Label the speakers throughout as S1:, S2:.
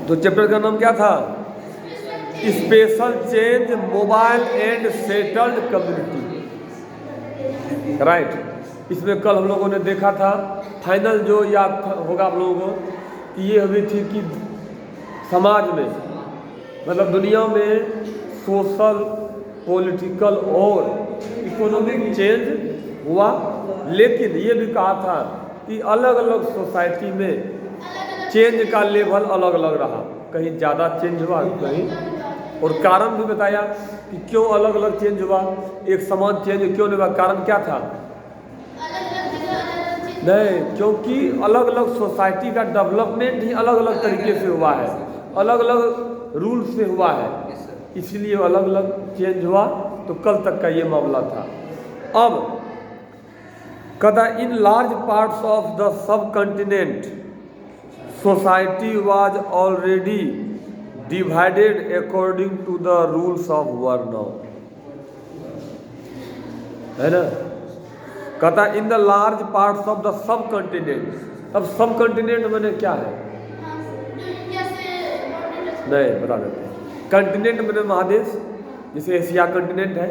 S1: तो चैप्टर का नाम क्या था? Special change mobile and settled community, right. इसमें कल हम लोगों ने देखा था, फाइनल जो याद होगा आप लोगों को कि ये हुई थी कि समाज में, मतलब दुनिया में सोशल, पॉलिटिकल और इकोनॉमिक चेंज हुआ, लेकिन ये भी कहा था कि अलग अलग सोसाइटी में चेंज का लेवल अलग अलग रहा, कहीं ज़्यादा चेंज हुआ कहीं, और कारण भी बताया कि क्यों अलग अलग चेंज हुआ, एक समान चेंज क्यों नहीं हुआ, कारण क्या था? नहीं, क्योंकि अलग अलग सोसाइटी का डेवलपमेंट ही अलग अलग तरीके से हुआ है, अलग अलग रूल से हुआ है, इसलिए अलग अलग चेंज हुआ। तो कल तक का ये मामला था। अब कहता in large parts of the subcontinent society was already divided according to the rules of varna, है ना। कहता in the large parts of the subcontinent. अब सब कॉन्टिनेंट मैंने क्या है? नहीं, बता देते हैं। कॉन्टिनेंट मैंने महादेश, जैसे एशिया कॉन्टिनेंट है,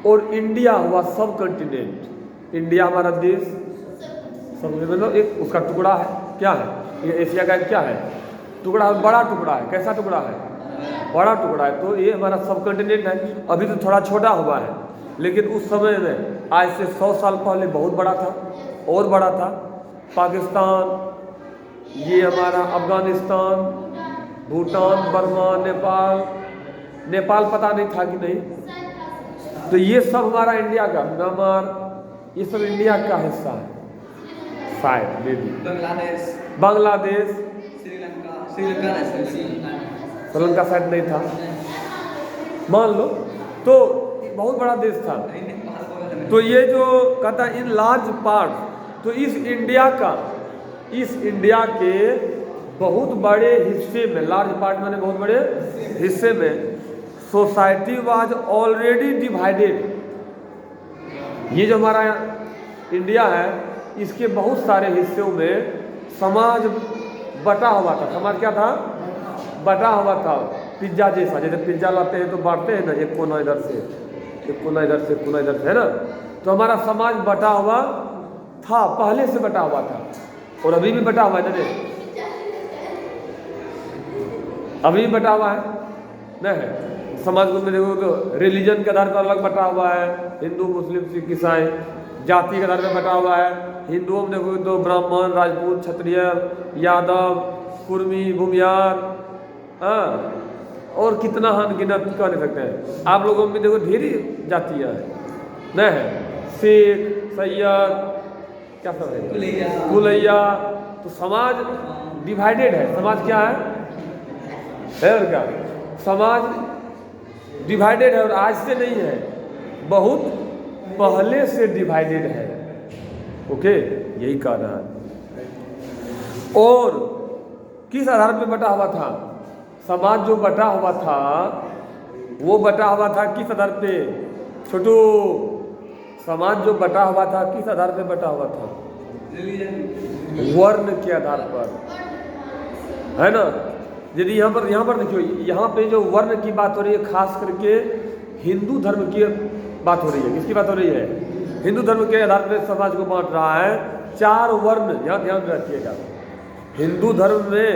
S1: और इंडिया हुआ सब कॉन्टिनेंट। इंडिया हमारा देश, सब मतलब एक उसका टुकड़ा है, क्या है ये? एशिया का क्या है? टुकड़ा है, बड़ा टुकड़ा है। कैसा टुकड़ा है? बड़ा टुकड़ा है। तो ये हमारा सब कॉन्टिनेंट है। अभी तो थोड़ा छोटा हुआ है, लेकिन उस समय में आज से 100 साल पहले बहुत बड़ा था, और बड़ा था। पाकिस्तान, ये हमारा अफगानिस्तान, भूटान, बर्मा, नेपाल पता नहीं था कि नहीं। तो ये सब हमारा इंडिया का, म्यांमार, ये सब इंडिया का हिस्सा है शायद, मे भी। बांग्लादेश, श्रीलंका शायद नहीं था, मान लो। तो बहुत बड़ा देश था। तो ये जो कहता इन लार्ज पार्ट, तो इस इंडिया के बहुत बड़े हिस्से में, लार्ज पार्ट माने बहुत बड़े हिस्से में, सोसाइटी वाज ऑलरेडी डिवाइडेड। ये जो हमारा इंडिया है, इसके बहुत सारे हिस्सों में समाज बटा हुआ था। समाज क्या था? बटा हुआ था। पिज्जा जैसा, जैसे पिज्जा लाते हैं तो बांटते हैं ना, एक कोना इधर से, एक कोना इधर से, कोना इधर से, है ना। तो हमारा समाज बटा हुआ था, पहले से बटा हुआ था, और अभी भी बटा हुआ है ना। अभी भी बटा हुआ है, नहीं है। समाज में देखो तो रिलीजन के आधार पर अलग बटा हुआ है, हिंदू, मुस्लिम, सिख, ईसाई। जाति के आधार पर बटा हुआ है। हिंदुओं में देखो तो ब्राह्मण, राजपूत, क्षत्रिय, यादव, कुर्मी, भूमियार, हाँ, और कितना अनगिनत कह नहीं सकते हैं। आप लोगों में देखो ढेरी जातियाँ हैं, नहीं है। सिख, सैयद, क्या सब है, कुलैया। तो समाज डिवाइडेड है। समाज क्या है और क्या? समाज डिवाइडेड है, और आज से नहीं है, बहुत पहले से डिवाइडेड है। ओके, यही कहना है। और किस आधार पे बटा हुआ था? समाज जो बटा हुआ था, वो बटा हुआ था किस आधार पे? छोटू, समाज जो बटा हुआ था किस आधार पे बटा हुआ था? वर्ण के आधार पर, है ना। यदि यहाँ पर देखियो, यहाँ पे जो वर्ण की बात हो रही है, खास करके हिंदू धर्म की बात हो रही है। किसकी बात हो रही है? हिंदू धर्म के आधार पर समाज को बांट रहा है। 4 वर्ण, यहाँ ध्यान रखिएगा। हिंदू धर्म में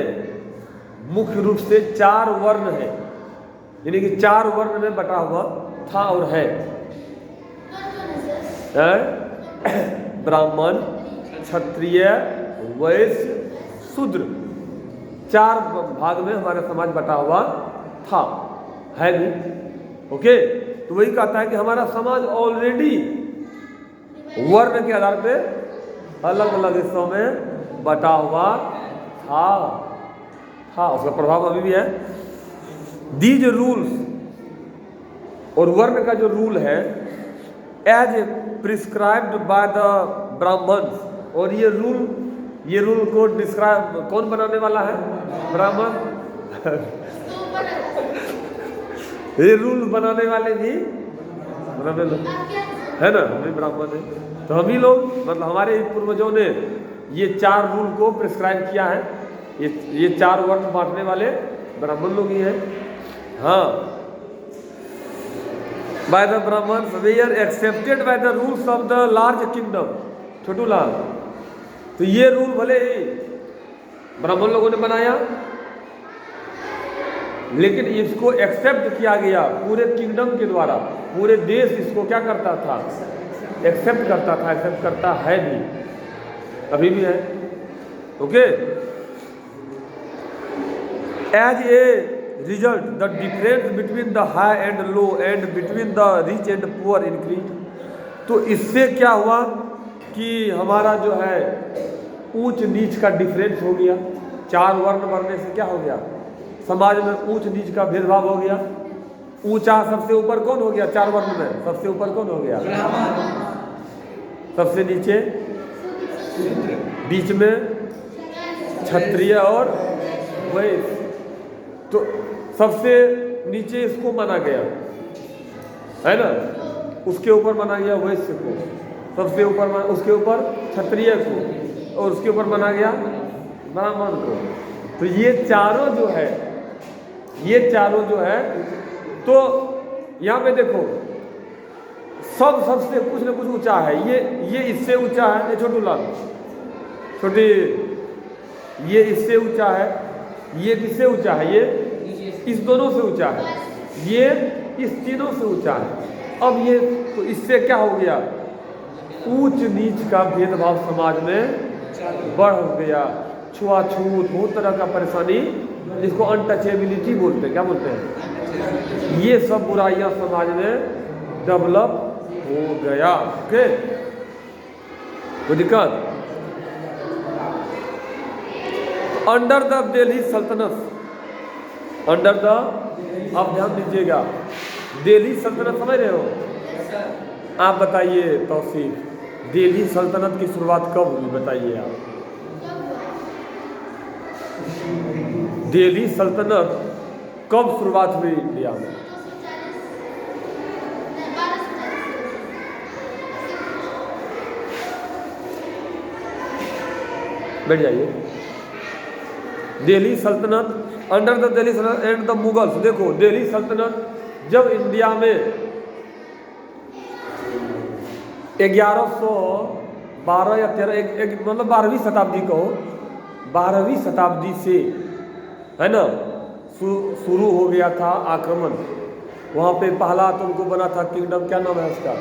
S1: मुख्य रूप से 4 वर्ण है, यानी कि 4 वर्ण में बटा हुआ था और है। ब्राह्मण, क्षत्रिय, वैश्य, शूद्र, 4 भाग में हमारा समाज बटा हुआ था, है भी। ओके, तो वही कहता है कि हमारा समाज ऑलरेडी वर्ण के आधार पे अलग अलग हिस्सों में बटा हुआ था, उसका प्रभाव अभी भी है। दीज रूल्स, और वर्ण का जो रूल है, as prescribed by the Brahmins, और ये रूल को डिस्क्राइब कौन बनाने वाला है? ब्राह्मण। ये रूल बनाने वाले भी ब्राह्मण है ना, हम भी ब्राह्मण है। तो हम ही लोग, मतलब हमारे पूर्वजों ने ये 4 रूल को प्रिस्क्राइब किया है। ये 4 वर्ण बांटने वाले ब्राह्मण लोग ही हैं। हाँ, by the Brahman they are accepted by the rules of the large kingdom. Chhotu Lal, तो ये रूल भले ही ब्राह्मण लोगों ने बनाया, लेकिन इसको एक्सेप्ट किया गया पूरे किंगडम के द्वारा। पूरे देश इसको क्या करता था? एक्सेप्ट करता था, एक्सेप्ट करता है भी, अभी भी है। Okay, as a result the difference between the high and low and between the rich and poor increase. तो इससे क्या हुआ कि हमारा जो है ऊंच नीच का डिफरेंस हो गया। 4 वर्ण बढ़ने से क्या हो गया? समाज में ऊंच नीच का भेदभाव हो गया। ऊंचा सबसे ऊपर कौन हो गया? 4 वर्ण में सबसे ऊपर कौन हो गया? सबसे नीचे, बीच में क्षत्रिय और वैश्य। तो सबसे नीचे इसको माना गया है ना, उसके ऊपर माना गया वैश्य को, सबसे ऊपर उसके ऊपर क्षत्रिय को, और उसके ऊपर माना गया ब्राह्मण को। तो ये चारों जो है, ये चारों जो है, तो यहाँ पे देखो सबसे कुछ न कुछ ऊंचा है। ये इससे ऊंचा है, ये छोटू लाल छोटी, ये इससे ऊंचा है, ये किससे ऊंचा है? ये इस दोनों से ऊंचा है, ये इस तीनों से ऊंचा है। अब ये तो इससे क्या हो गया? ऊंच नीच का भेदभाव समाज में बढ़ गया। छुआछूत, बहुत तरह का परेशानी, जिसको अनटचेबिलिटी बोलते हैं। क्या बोलते हैं? ये सब बुराइयां समाज में डेवलप हो गया। ओके, कोई दिक्कत? अंडर द दिल्ली सल्तनत, अंडर द, आप ध्यान दीजिएगा, दिल्ली सल्तनत समझ रहे हो? आप बताइए तौसीफ, दिल्ली सल्तनत की शुरुआत कब हुई? बताइए आप। दिल्ली सल्तनत कब शुरुआत हुई इंडिया में? बैठ जाइए। दिल्ली सल्तनत, अंडर द दिल्ली सल्तनत एंड द मुगल्स। देखो, दिल्ली सल्तनत जब इंडिया में 1112 या 13, मतलब 12वीं शताब्दी कहो, 12वीं शताब्दी से है ना शुरू हो गया था आक्रमण। वहाँ पे पहला तुमको बना था किंगडम, क्या नाम है उसका?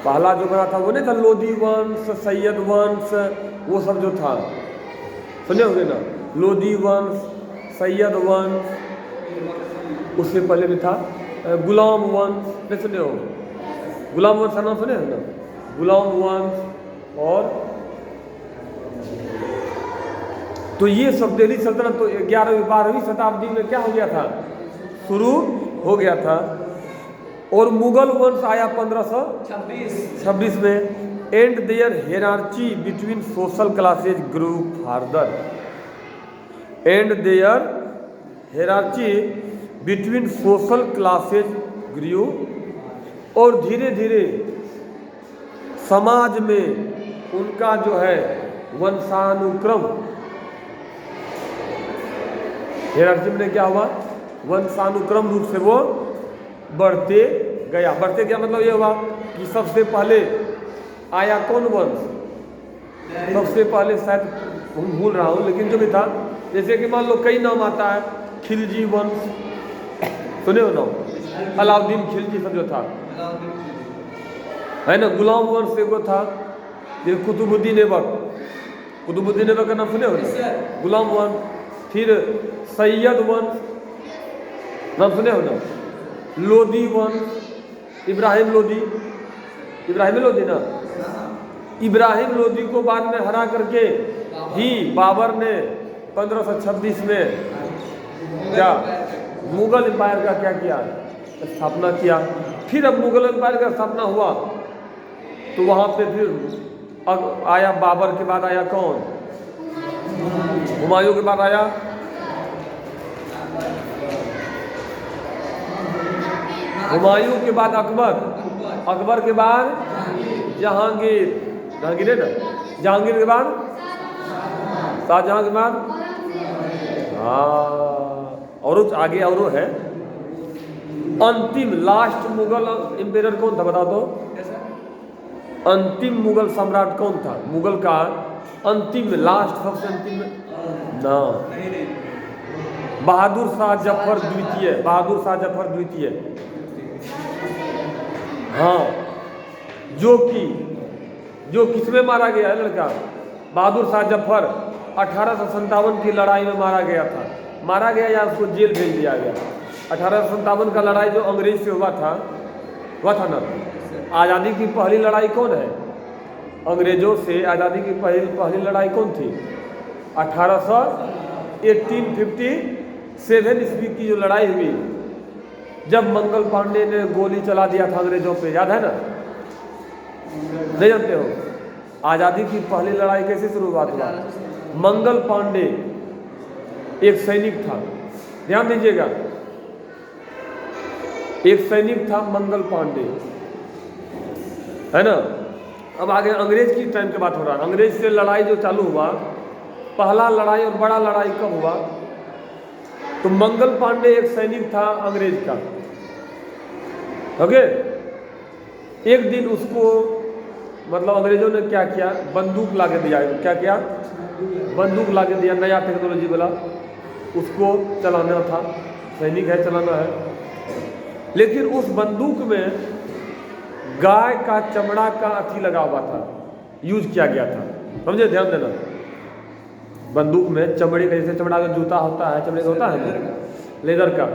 S1: पहला जो बना था वो नहीं था लोधी वंश, सैयद वंश, वो सब जो था, सुने होंगे ना, लोधी वंश, सैयद वंश। उससे पहले भी था गुलाम वंश, नहीं सुने हो? गुलाम वंश का नाम सुने हो ना? गुलाम वंश। और तो ये सब दिल्ली सल्तनत तो 11वीं 12वीं शताब्दी में क्या हो गया था? शुरू हो गया था। और मुगल वंश आया 1526 में। And their hierarchy between social classes grew further, and their hierarchy between social classes grew, और धीरे धीरे समाज में उनका जो है वंशानुक्रम, हेरार्ची में क्या हुआ? वंशानुक्रम रूप से वो बढ़ते गया। बढ़ते गया मतलब ये हुआ कि सबसे पहले आया कौन वंश? सबसे पहले शायद हम भूल रहा हूँ, लेकिन जो भी था, जैसे कि मान लो कई नाम आता है, खिलजी वंश, सुने हो नाम? अलाउद्दीन खिलजी सब जो था है ना। गुलाम वंश से वो था, ये कुतुबुद्दीन ऐबक, कुतुबुद्दीन ऐबक का नाम सुने हो ना? गुलाम वंश। फिर सैयद वंश, नाम सुने हो ना? लोधी वंश, इब्राहिम लोधी, इब्राहिम लोधी ना, इब्राहिम लोधी को बाद में हरा करके ही बाबर ने 1526 में क्या मुगल एम्पायर का क्या किया? स्थापना किया। फिर अब मुगल एम्पायर का स्थापना हुआ तो वहाँ पे फिर अब आया बाबर के बाद आया कौन? हुमायूं के बाद आया हुमायूं के बाद अकबर, अकबर के बाद जहांगीर, जहांगीर है ना, जहांगीर के बाद शाहजहां के बाद और आगे और है अंतिम लास्ट मुगल एम्पेरर कौन था बता दो? अंतिम मुगल सम्राट कौन था? मुगल का अंतिम लास्ट सबसे अंतिम ना, बहादुर शाह जफर द्वितीय। बहादुर शाह जफर द्वितीय, हाँ, जो किसमें मारा गया है लड़का? बहादुर शाह जफर 1857 की लड़ाई में मारा गया था। मारा गया या उसको जेल भेज दिया गया। 1857 का लड़ाई जो अंग्रेज से हुआ था ना। आज़ादी की पहली लड़ाई कौन है? अंग्रेजों से आज़ादी की पहली लड़ाई कौन थी? 1857 ईस्वी की जो लड़ाई हुई, जब मंगल पांडे ने गोली चला दिया था अंग्रेजों पे, याद है ना? नहीं जानते हो? आज़ादी की पहली लड़ाई कैसे शुरुआत हुआ? मंगल पांडे एक सैनिक था, ध्यान दीजिएगा, एक सैनिक था मंगल पांडे, है ना? अब आगे अंग्रेज की टाइम की बात हो रहा है। अंग्रेज से लड़ाई जो चालू हुआ, पहला लड़ाई और बड़ा लड़ाई कब हुआ? तो मंगल पांडे एक सैनिक था अंग्रेज का, ओके। एक दिन उसको मतलब अंग्रेजों ने क्या किया, बंदूक ला के दिया। क्या किया? बंदूक ला के दिया, नया टेक्नोलॉजी वाला, उसको चलाना था, सैनिक है, चलाना है। लेकिन उस बंदूक में गाय का चमड़ा का अथी लगा हुआ था, यूज किया गया था, समझे? ध्यान देना, बंदूक में चमड़े का, जैसे चमड़ा का जूता होता है, चमड़े का होता है, लेदर का,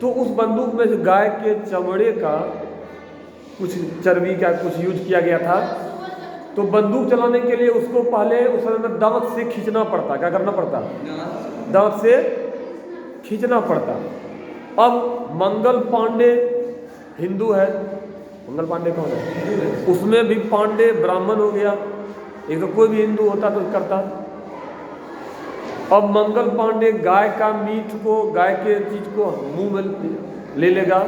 S1: तो उस बंदूक में गाय के चमड़े का कुछ चर्बी का कुछ यूज किया गया था। तो बंदूक चलाने के लिए उसको पहले उस समय में दांत से खींचना पड़ता। क्या करना पड़ता? दांत से खींचना पड़ता। अब मंगल पांडे हिंदू है, मंगल पांडे कौन है? उसमें भी पांडे ब्राह्मण हो गया, एक तो कोई भी हिंदू होता तो करता। अब मंगल पांडे गाय का मीट को, गाय के चीज को मुंह में ले लेगा,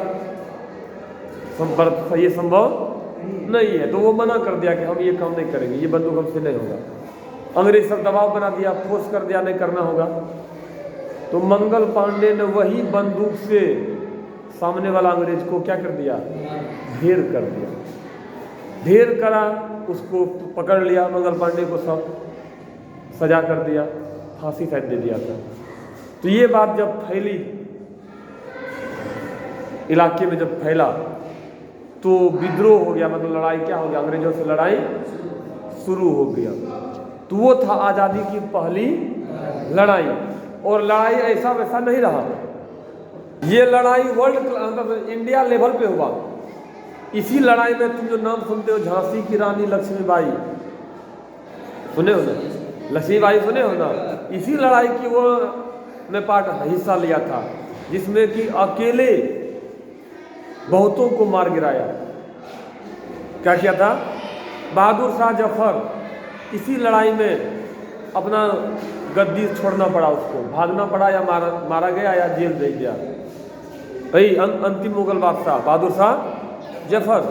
S1: ये संभव नहीं है। तो वो मना कर दिया कि हम ये काम नहीं करेंगे, ये बंदूक हमसे नहीं होगा। अंग्रेज सब दबाव बना दिया, फोर्स कर दिया, नहीं करना होगा। तो मंगल पांडे ने वही बंदूक से सामने वाला अंग्रेज को क्या कर दिया? ढेर कर दिया। ढेर करा, उसको पकड़ लिया मंगल पांडे को, सब सजा कर दिया, फांसी फेंक दे दिया था। तो ये बात जब फैली इलाके में, जब फैला तो विद्रोह हो गया, मतलब लड़ाई क्या हो गया? अंग्रेजों से लड़ाई शुरू हो गया। तो वो था आज़ादी की पहली लड़ाई। और लड़ाई ऐसा वैसा नहीं रहा, ये लड़ाई वर्ल्ड मतलब इंडिया लेवल पे हुआ। इसी लड़ाई में तुम जो नाम सुनते हो, झांसी की रानी लक्ष्मीबाई, सुने हो ना? लक्ष्मीबाई सुने हो ना? इसी लड़ाई की वो ने हिस्सा लिया था, जिसमें कि अकेले बहुतों को मार गिराया। क्या किया था? बहादुर शाह जफर इसी लड़ाई में अपना गद्दी छोड़ना पड़ा, उसको भागना पड़ा, या मारा गया या जेल दे गया। वही अंतिम मुगल बादशाह बहादुर शाह जफर।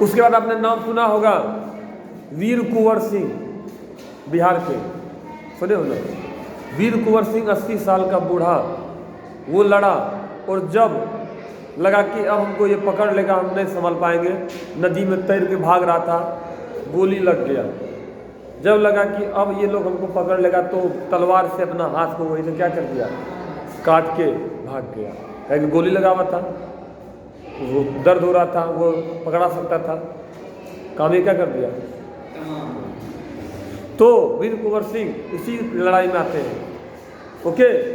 S1: उसके बाद आपने नाम सुना होगा वीर कुंवर सिंह, बिहार के, सुने हो ना? वीर कुंवर सिंह 80 साल का बूढ़ा, वो लड़ा, और जब लगा कि अब हमको ये पकड़ लेगा, हम नहीं संभल पाएंगे, नदी में तैर के भाग रहा था, गोली लग गया। जब लगा कि अब ये लोग हमको पकड़ लेगा, तो तलवार से अपना हाथ को वही से क्या कर दिया? काट के भाग गया। क्योंकि गोली लगा हुआ था, वो दर्द हो रहा था, वो पकड़ा सकता था, काम ये क्या कर दिया। तो वीर कुंवर सिंह इसी लड़ाई में आते हैं, ओके।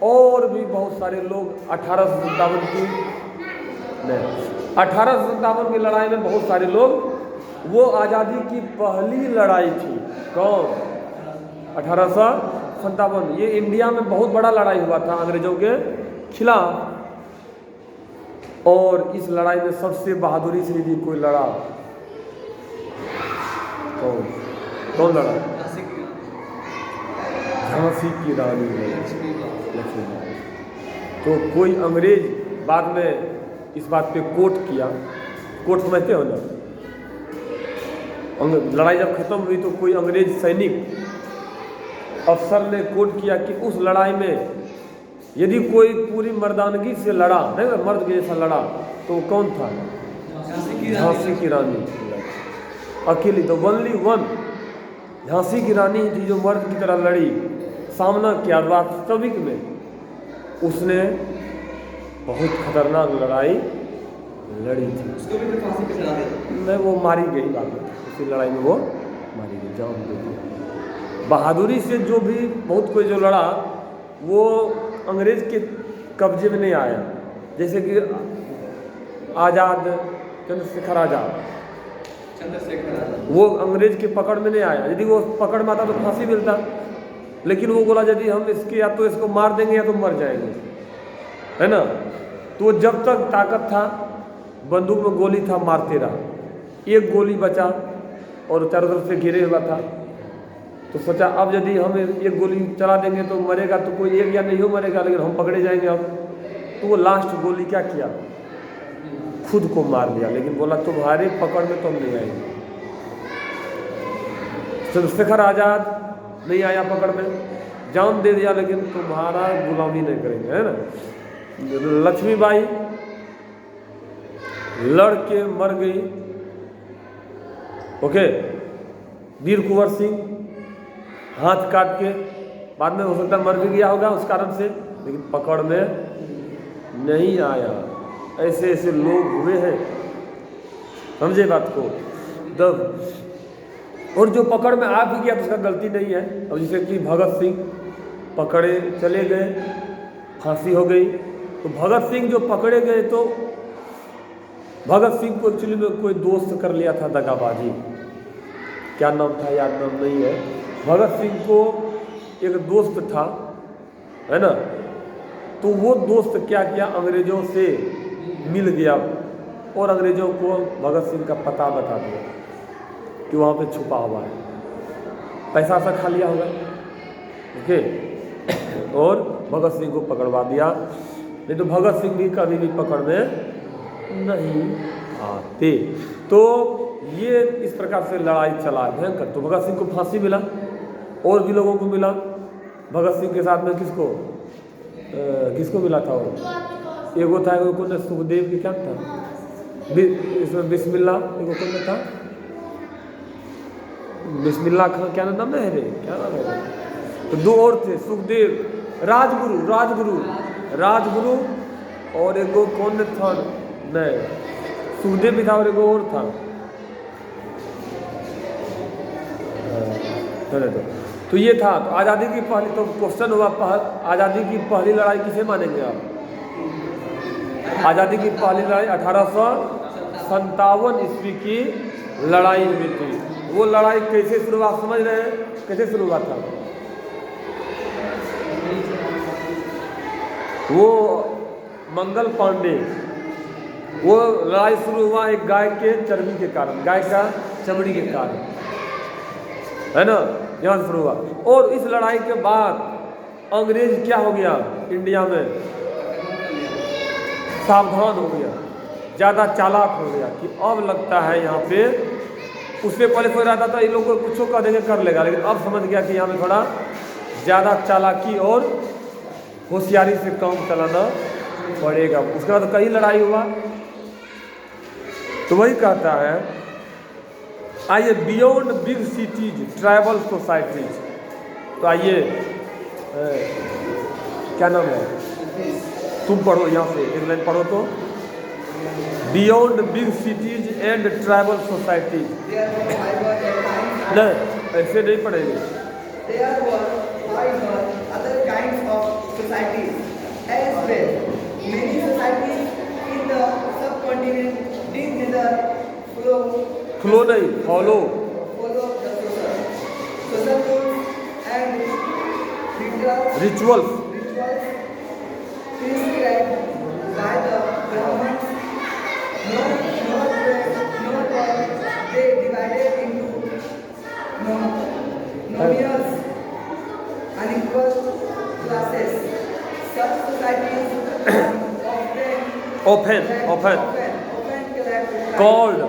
S1: और भी बहुत सारे लोग 1857 की लड़ाई में बहुत सारे लोग, वो आज़ादी की पहली लड़ाई थी। कौन? 1857। ये इंडिया में बहुत बड़ा लड़ाई हुआ था अंग्रेजों के खिलाफ, और इस लड़ाई में सबसे बहादुरी से भी कोई लड़ा। कौन लड़ा? झांसी की रानी लक्ष्मीबाई। तो कोई अंग्रेज बाद में इस बात पे कोर्ट किया, कोर्ट समझते हो ना? लड़ाई जब खत्म हुई तो कोई अंग्रेज सैनिक अफसर ने कोट किया कि उस लड़ाई में यदि कोई पूरी मर्दानगी से लड़ा, नहीं मर्द के जैसा लड़ा, तो वो कौन था? झांसी की रानी अकेली, तो ओनली वन झांसी की रानी थी जो मर्द की तरह लड़ी, सामना किया। वास्तविक में उसने बहुत खतरनाक लड़ाई लड़ी थी।
S2: उसको भी तो फांसी पे चढ़ा दिया।
S1: नहीं, वो मारी गई बाद में, उसी लड़ाई में वो मारी गई, जान दे दी। बहादुरी से जो भी बहुत कोई जो लड़ा वो अंग्रेज के कब्जे में नहीं आया। जैसे कि आज़ाद, चंद्रशेखर आज़ाद, वो अंग्रेज के पकड़ में नहीं आया। यदि वो पकड़ में आता तो फांसी मिलता, लेकिन वो बोला यदि हम इसके या तो इसको मार देंगे या तो मर जाएंगे, है ना। तो जब तक ताकत था, बंदूक में गोली था, मारते रहा। एक गोली बचा और चारों तरफ से घिरे हुआ था, तो सोचा अब यदि हम एक गोली चला देंगे तो मरेगा तो कोई एक या नहीं हो मरेगा, लेकिन हम पकड़े जाएंगे अब। तो वो लास्ट गोली क्या किया, खुद को मार लिया, लेकिन बोला तुम्हारे पकड़ में तो हम नहीं आएंगे। चंद्रशेखर आज़ाद नहीं आया पकड़ में, जान दे दिया, लेकिन तुम्हारा गुलामी नहीं करेंगे, है ना। लक्ष्मीबाई लड़ के मर गई, ओके। वीर कुंवर सिंह हाथ काट के, बाद में हो सकता मर भी गया होगा उस कारण से, लेकिन पकड़ में नहीं आया। ऐसे ऐसे लोग हुए हैं, समझे बात को। और जो पकड़ में आ भी गया तो उसका गलती नहीं है। अब जैसे कि भगत सिंह पकड़े चले गए, फांसी हो गई, तो भगत सिंह जो पकड़े गए तो भगत सिंह को एक्चुअली में कोई दोस्त कर लिया था दगाबाजी, क्या नाम था याद नाम नहीं है। भगत सिंह को एक दोस्त था, है ना, तो वो दोस्त क्या किया, अंग्रेजों से मिल गया और अंग्रेजों को भगत सिंह का पता बता दिया कि वहाँ पे छुपा हुआ है, पैसा सा खा लिया होगा, ओके। और भगत सिंह को पकड़वा दिया, नहीं तो भगत सिंह भी कभी भी पकड़ में नहीं आते। तो ये इस प्रकार से लड़ाई चला भयंकर। तो भगत सिंह को फांसी मिला, और भी लोगों को मिला। भगत सिंह के साथ में किसको मिला था? वो एगो था, एगो कौन, सुखदेव की क्या था, इसमें बिस्मिल्ला, एगो कौन था, बिस्मिल्ला खान, क्या नाम है रे, क्या नाम है? तो दो और थे, सुखदेव, राजगुरु और एगो कौन था, नहीं सुखदेव भी था और एगो और था। तो ये था। तो आज़ादी की पहली, तो क्वेश्चन हुआ, आज़ादी की पहली लड़ाई किसे मानेंगे आप? आज़ादी की पहली लड़ाई 1857 ईस्वी की लड़ाई हुई थी। वो लड़ाई कैसे शुरू हुआ, समझ रहे हैं कैसे शुरू हुआ था? वो मंगल पांडे, वो लड़ाई शुरू हुआ एक गाय के चर्बी के कारण, गाय का चमड़ी के कारण, है ना, यहाँ से शुरू हुआ। और इस लड़ाई के बाद अंग्रेज क्या हो गया, इंडिया में सावधान हो गया, ज़्यादा चालाक हो गया कि अब लगता है यहाँ पे, उससे पहले कोई रहता था ये लोग को कुछ कह देंगे कर लेगा, लेकिन अब समझ गया कि यहाँ में थोड़ा ज़्यादा चालाकी और होशियारी से काम चलाना पड़ेगा। उसके बाद कई लड़ाई हुआ। तो वही कहता है, आइए beyond big cities tribal societies. तो आइए, क्या नाम है, तुम पढ़ो यहाँ से एक लाइन पढ़ो तो, beyond big cities and tribal societies. नहीं, ऐसे नहीं पढ़ेंगे। फ्लो नहीं, फॉलो रिचुअल्स often called।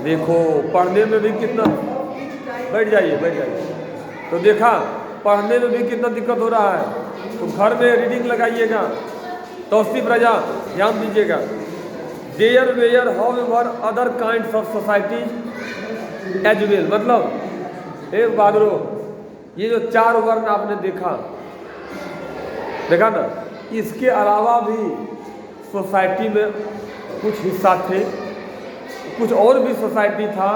S1: देखो पढ़ने में भी कितना, बैठ जाइए तो देखा पढ़ने में भी कितना दिक्कत हो रहा है, तो घर में रीडिंग लगाइएगा। तौसीफ रजा ध्यान दीजिएगा। There were however other kind of society as well, मतलब एक बादरो, ये जो 4 वर्ण आपने देखा ना, इसके अलावा भी सोसाइटी में कुछ हिस्सा थे, कुछ और भी सोसाइटी था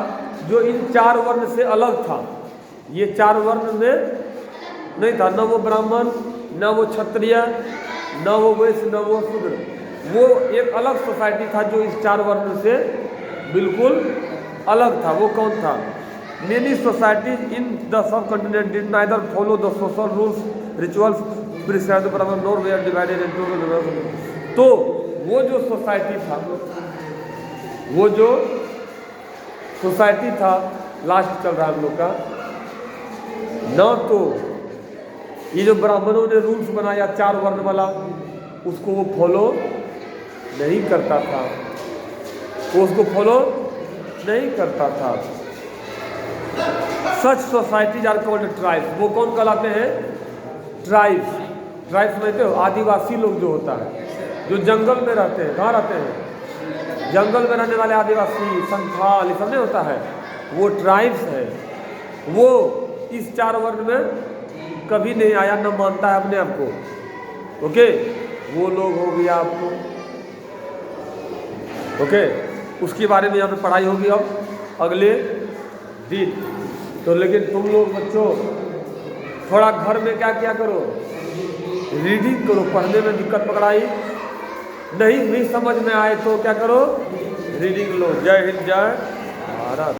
S1: जो इन 4 वर्ण से अलग था। ये 4 वर्ण में नहीं था, न वो ब्राह्मण, न वो क्षत्रिय, न वो वैश्य, न वो शूद्र। वो एक अलग सोसाइटी था जो इस 4 वर्ण से बिल्कुल अलग था। वो कौन था? Many societies in the subcontinent did neither follow the social rules rituals prescribed nor were divided into. तो वो जो सोसाइटी था, लास्ट चल रहा है हम लोग का, न तो ये जो ब्राह्मणों ने रूल्स बनाया 4 वर्ण वाला, उसको वो फॉलो नहीं करता था, वो उसको फॉलो नहीं करता था। सच सोसाइटीज आर कॉल्ड ट्राइब्स। वो कौन कहलाते हैं? ट्राइब्स। ट्राइब्स समझते हो? आदिवासी लोग जो होता है, जो जंगल में रहते हैं। कहाँ रहते हैं? जंगल में रहने वाले आदिवासी, संथाल, ये सब नहीं होता है, वो ट्राइब्स है। वो इस 4 वर्ण में कभी नहीं आया, न मानता है अपने आप को। ओके, वो लोग हो गया आपको। ओके, उसके बारे में यहाँ पे पढ़ाई होगी अब अगले दिन। तो लेकिन तुम लोग बच्चों थोड़ा घर में क्या किया करो, रीडिंग करो। पढ़ने में दिक्कत पकड़ाई नहीं भी समझ में आए तो क्या करो, रीडिंग लो। जय हिंद, जय